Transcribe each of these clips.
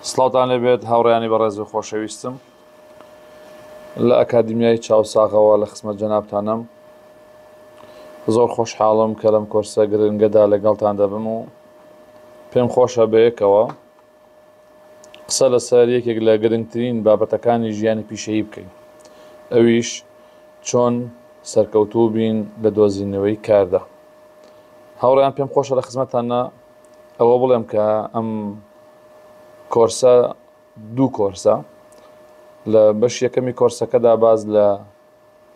سڵاوتان لەبێت هاوڕێیانی بەڕێز و خۆشەویستم لە ئەکادیمیای چاوساغەوە لە خزمەت جەنابتانم. زۆر خۆشحاڵم کە لەم کۆرسە گرنگەدا لەگەڵتان دەبم و پێم خۆشە بەیەکەوە قسە لەسەر یەکێک لە گرنگترین بابەتەکانی ژیانی پیشەیی بکەین، ئەویش چۆن سەرکەوتوو بین لە دۆزینەوەی کاردا. هاوڕێیان پێم خۆشە لە خزمەتانە ئەوە بڵێم کە ئەم کۆرسە دوو کۆرسە. لە بەش یەکەمی کۆرسەکەدا باز لە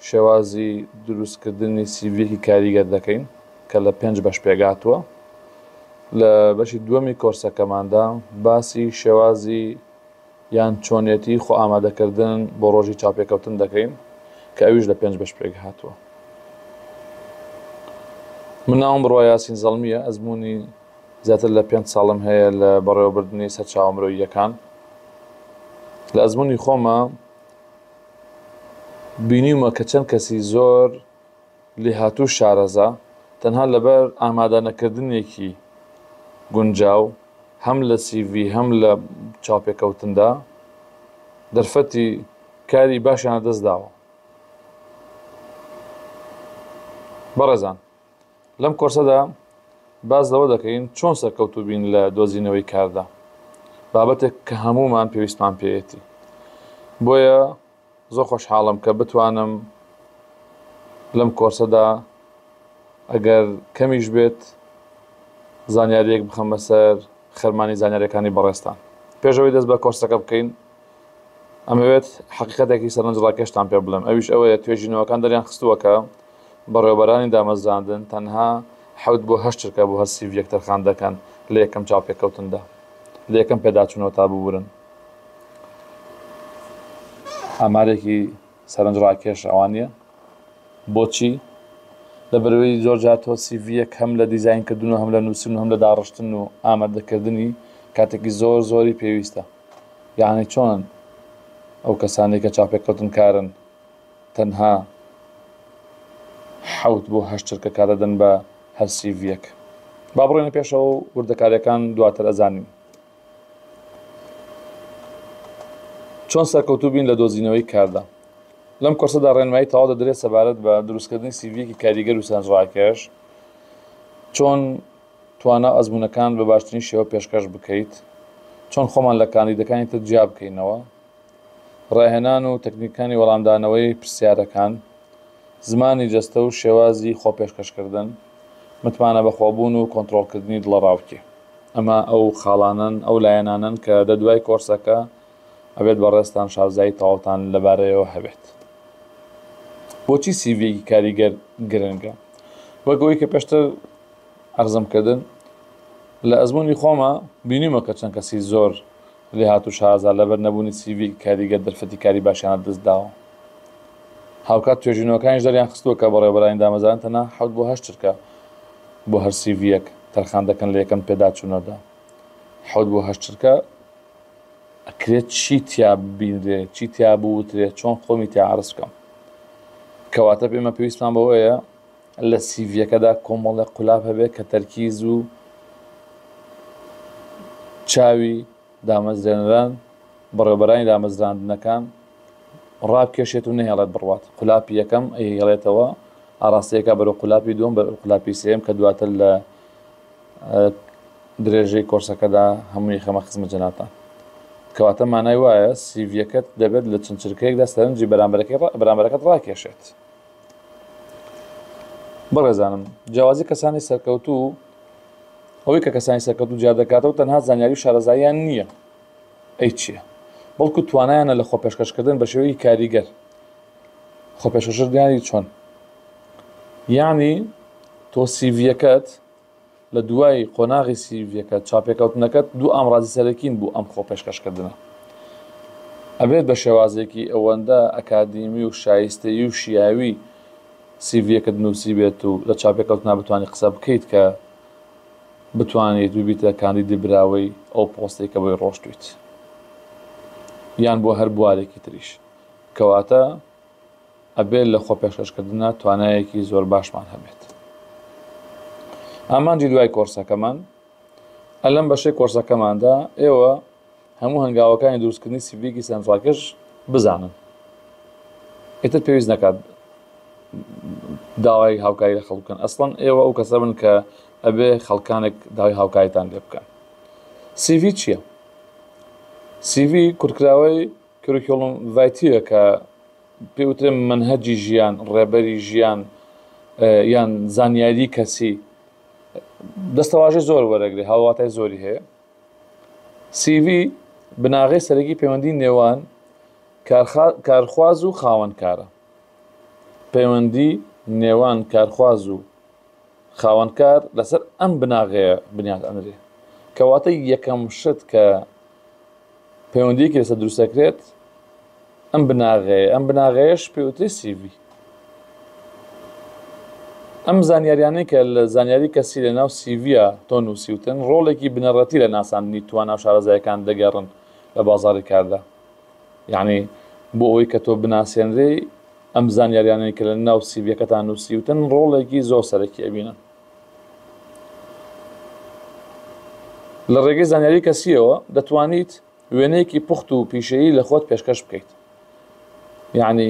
شێوازی دروستکردنی سیڤیەکی کاریگەر دەکەین کە لە 5 بەش پێگاتووە. لە بەشی دووەمی کۆرسەکەماندا باسی شێوازی یان چۆنیەتی خۆ ئامادەکردن بۆ ڕۆژی چاوپێکەوتن دەکەین کە ئەویش لە 5 بەش پێگهاتووە. من ناوم بڕوا یاسین زەڵمیە، ئەزمموی زیاتر لە 5 ساڵم هەیە لە بەڕێوەبردننی سەرچاومرۆییەکان. لە ئەزمموی خۆمە بینیومە کە چەند کەسی زۆر لێهاتوو شارەزا تەنها لەبەر ئامادە نەکردنێکی گونجاو هەم لە CV هەم لە چاوپێکەوتندا دەرفەتی کاری باشیانە دەستداوە. بەڕێزان، لەم کۆرسەدا باز لەوە دەکەین چۆن سەرکەوتوو بین لە دۆزینەوەی کاردا، بابەتێک کە هەموومان پێویستمان پێیەتی. بۆیە زۆر خۆشحاڵم کە بتوانم لەم کۆرسەدا ئەگەر کەمیش بێت زانیاریەک بخەم بەسەر خەرمانی زانیاریەکانی بەڕێستان. پێشەوەی دەست بە کۆرسەکە بکەین ئەمەوێت حەقیقەتێکی سەرنجڕاکێشتان پێ بڵێم، ئەویش ئەوەیە توێژینەوەکان دەریان خستووە کە بەڕێوەبەرانی دامەزراندن تەنها 7 بۆ 8 چرکە بۆ هەر سیڤیەک تەرخان دەکەن لە یەکەم چاوپێکەوتندا، لە یەکەم پێداچوونەوە تا ببورن. ئامارێکی سەرنجڕاکێش ئەوانە. بۆچی؟ لەبەرەوەی زۆر جار تۆ سیڤیەک هەم لە دیزاینکردن و هەم لە نووسین و هەم لە داڕشتن و ئامادەکردنی کاتێکی زۆری پێویستە. یعنی چۆن ئەو کەسانی کە چاوپێکەوتن کارن تەنها 7 بۆ 8 چرکە کار دەدەن بە هەر سیڤیەک. با بڕۆینە پێشەوە و وردەکاریەکان دواتر ئەزانین. چۆن سەرکەوتوو بین لە دۆزینەوەی کاردا. لەم کۆرسەدا ڕێنمایی تەواو دەدرێت سەبارەت بە دروستکردنی سیڤیەکی کاریگەر و سەرنجڕاکێش، چۆن توانە ئەزموونەکان بە باشترین شێوە پێشکەش بکەیت، چۆن خۆمان لە کاندیدەکانی تر جیا بکەینەوە، ڕاهێنان و تەکنیکانی وەڵامدانەوەی پرسیارەکان، زمانی جەستە و شێوازی خۆپێشکەشکردن، متمانە بەخۆبوون و کۆنتڕۆڵکردنی دڵەڕاوکێ. ئەمە ئەو خاڵانن، ئەو لایەنانن کە لە دوای کۆرسەکە ئەبێت بەڕێستان شازایی تەواوتان لەبارەیەوە هەبێت. بۆچی سیڤیەکی کاریگەر گرنگە؟ وەکەوەی کە پێشتر عەرزەمکردن، لە ئەزمموی خۆمە بینیومە کە چەند کەسی زۆر لێهاتوو شارەزا لەبەر نەبوونی سیڤیەکی کاریگەر دەرفەتی کاری باشیانە دەستداوە. هاوکات توێژینەوەکانیش دەریان خستووە کە بەڕێوەبەرانی دامەزران تەنها 7 بۆ 8 چرکە بۆ هەر سیڤیەک تەرخان دەکەن لە یەکەم پێداچوونەوەدا. 7 بۆ 8 چرکە ئەکرێت چی تیا ببینرێت، چی تیا بوترێت، چۆن خۆمی تیا عەرز بکەم. کەواتە ئێمە پێویستمان بەوەیە لە سیڤیەکەدا کۆمەڵێک قولاب هەبێت کە تەرکیز و چاوی دامەزرێنەران بەڕێوەبەرانی دامەزراندنەکان ڕابکێشێت و نەهێڵێت بڕوات. قولاپی یەکەم ئەهێڵێتەوە، ئاراستەیەکە بەرەو قولاپی دووەم، بەرەو قولاپی سێم کە دواتر لە درێژەی کۆرسەکەدا هەمووی خەمە خزمەت جەنابتان. کەواتە مانای وایە سیڤیەکەت دەبێت لە چەند چرکەیەکدا سەرنجی بەرامبەرەکەت ڕاکێشێت. بەڕێزانم، جیاوازی کەسانی سەرکەوتوو ئەوەی کە کەسانی سەرکەوتوو جیا دەکاتەوە تەنها زانیاری و شارەزاییان نییە. ئەی چییە؟ بەڵکو توانایانە لە خۆپێشکەشکردن بە شێوەیەکی کاریگەر. خۆپێشکەشکردنیانی چۆن؟ یعنی تۆ سیڤیەکەت لە دوای قۆناغی سیڤیەکەت چاوپێکەوتنەکەت دوو ئامڕازی سەرەکین بوو ئەم خۆپێشکەشکردنە. ئەبێت بە شێوازێکی ئەوەندە ئەکادیمی و شایستەیی و شیاوی سیڤیەکەت نووسی بێت و لە چاوپێکەوتنا بتوانانی قسە بکەیت کە بتوانیت ببیتە کاندیدی براوەی ئەو پۆستێک کە بۆی ڕۆشتویت، یان بۆ هەر بوارێکی تریش. کەواتە ئەبێت لە خۆپێشکەشکردنە توانایەکی زۆر باشمان هەبێت. ئامانجی دوای کۆرسەکەمان، ئەلەم بەشەی کۆرسەکەماندا ئێوە هەموو هەنگاوەکانی دروستکردنی سیڤیەکی سەرنجڕاکێش بزانن. ئێتر پێویست نەکات داوای هاوکاری لە خەڵک بکەن. ئەسڵەن ئێوە ئەو کەسە بن کە ئەبێ خەڵکانێک داوای هاوکاریتان لێ بکەن. CV چییە؟ CV کورتکراوەی کریکۆڵۆم ڤایتیە کە پێوترێ منهەجی ژیان، ڕێبەری ژیان یان زانیاری کەسی دەستەواژەی زۆر وەرەگرێ، هاوڵاتای زۆری هەیە. CV بناغەی سەرەکی پەیوەندی نێوان کارخواز و خاوەنکارە. پەیوەندی نێوان کارخواز و خاوەنکار لەسەر ئەم بناغەیە بنیاد ئەنرێ، کەواتە یەکەم شت کە پەیوەندیەکی لەسەر دروستەکرێت ئەم بناغەیەش پێوتری CV. ئەم زانیاریانەی کە لە زانیاری کەسی لە ناو CVە تۆ نووسیوتن ڕۆڵێکی بنەڕەتی لە ناساندنی توانە و شارەزایەکان دەگەڕن لە بازاڕی کاردا. یعنی بۆ ئەوەی کە تۆ بناسیێنرێ ئەم زانیاریانەی کە لە ناو CVەکەتان نووسیوتن ڕۆڵێکی زۆر سەرەکی ئەبینن. لە ڕێگەی زانیاری کەسیەوە دەتوانیت وێنەیەکی پوخت و پیشەیی لە خۆت پێشکەش بکەیت. یعنی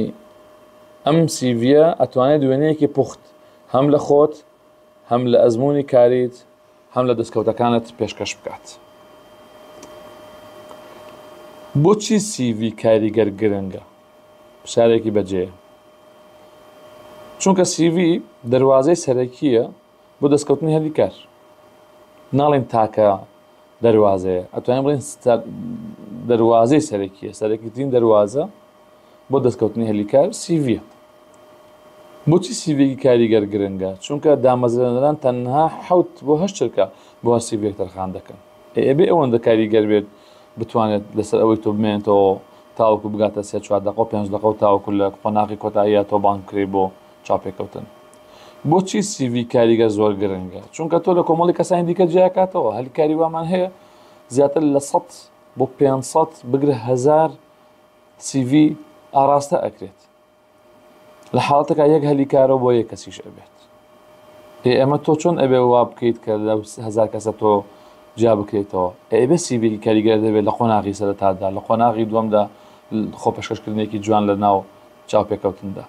ئەم CVە ئەتوانێت وێنەیەکی پوخت هەم لە خۆت، هەم لە ئەزمموی کاریت، هەم لە دەستکەوتەکانت پێشکەش بکات. بۆچی CV کاریگەر گرنگە؟ پرسیارێکی بەجێیە. چونکە CV دەواازەی سەرەکیە بۆ دەستکەوتنی هەلی کار. ناڵێن تاکە دەواازەیە، ئەتوانین بڵێن دەواازەی سەرەکیە، سەرەکیترین دەواازە بۆ دەستکەوتنی هەلی کار CVە. بۆچی CVێکی کاریگەر گرنگە؟ چونکە دامەزرێنەران تەنها 7 بۆ 8 چرکە بۆ هەر CVێک تەرخان دەکەن. ئێبێ ئەوەندە کاریگەر بێت بتوانێت لەسەر ئەوەی تۆ بمێنێتەوە تاوەکو بگاتە 3-4 دقە و 5 دقە و تاوەکو لە قۆناغی کۆتاییە تۆ بانگ بکرێ بۆ چاپێکەوتن. بۆچی CV کاریگەر زۆر گرنگە؟ چونکە تۆ لە کۆمەڵی کەسانی دیکە جیاکاتەوە هەلیکاری وامان هەیە زیاتر لە 100 بۆ 500 بگرە 1000 CV ئاراستە ئەکرێت. لە حاڵەتێکا یەک هەلیکارەوە بۆ یەک کەسیش ئەبێت. ئێمە تۆ چۆن ئەبێ وا بکەیت کە لە 1000 کەسە تۆ جا بکرێتەوە؟ ئەبێ CVێکی کاریگەر دەبێت لە قۆناغی سەرەتادا، لە قۆناغی دووەمدا خۆپەشکەشکردنێکی جوان لە ناو چاوپێکەوتندا.